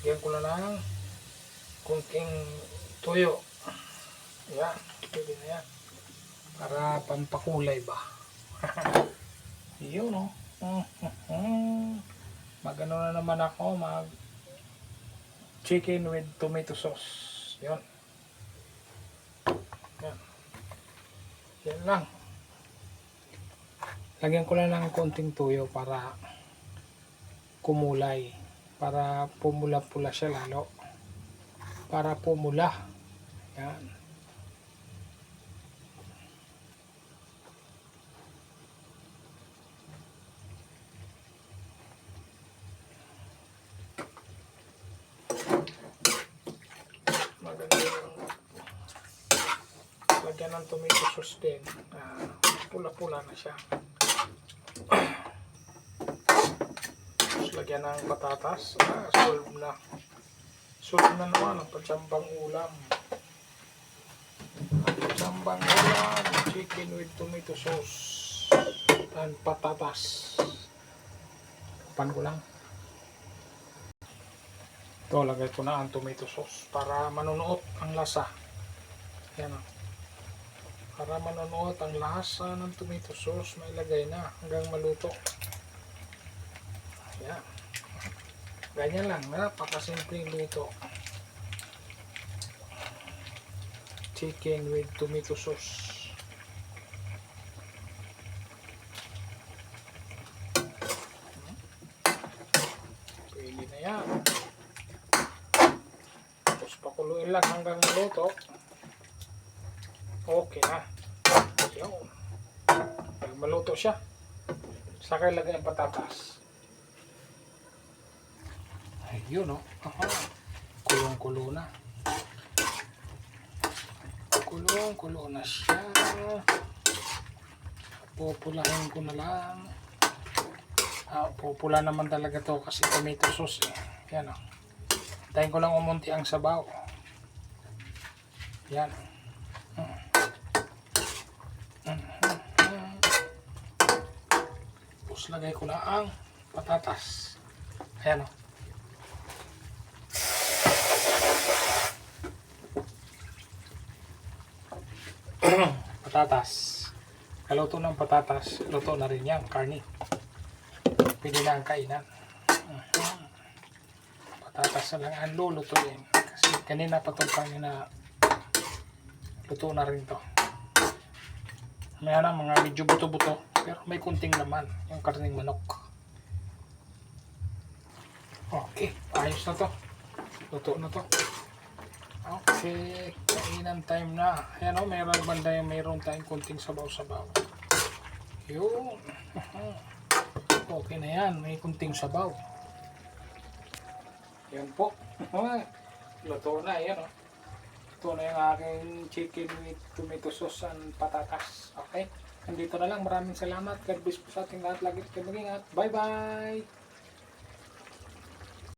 Lagyan ko na lang kunting tuyo. Yan, pwede na yan. Para pampakulay ba. Yun o. Magano na naman ako, mag chicken with tomato sauce. Yan. Yan. Yan lang. Lagyan ko lang ng konting tuyo para kumulay. Para pumula-pula siya lalo. Para pumula. Yan. Maganda yung lagyan ng tomato sauce din. Pula-pula na siya. Tapos lagyan ng patatas. Solve na. Solve na naman ang patsambang ulam. Patsambang ulam. Chicken with tomato sauce. And patatas. Kapan ko lang. Ito, lagay ko na ang tomato sauce para manunuot ang lasa. Yan o. Para manunuot ang lasa ng tomato sauce, may lagay na hanggang maluto. Yan. Ganyan lang, napakasimpleng luto. Chicken with tomato sauce. Pwede na yan. Tapos pakuluin lang hanggang maluto. Okay na. Yun. Pag maluto siya, saka ilagay ang patatas. Ayun o. Kulong-kulo na. Kulong-kulo na siya. Pupulahin ko na lang. Pupula naman talaga to kasi tomato sauce eh. Yan o. Tayin ko lang umunti ang sabaw. Yan. Tapos lagay ko na ang patatas. Ayan o. Patatas. Kaluto ng patatas, luto na rin yan, karni. Pwede na ang kainan. Patatas na lang ang lulutuin. Kasi kanina pa itong karni na luto na rin to. May mga medyo buto-buto, pero may kunting laman, yung karning manok. Okay, ayos na to. Luto na to. Okay, kainan time na. Ayan o, mayroon banda yung mayroon tayong kunting sabaw-sabaw. Yun. Okay na yan, may kunting sabaw. Yan po. Luto na, yan o. Ito na yung aking chicken with tomato sauce and patatas. Okay, nandito na lang. Maraming salamat. God bless po sa ating lahat. Lagi kayo mag-ingat. Bye-bye!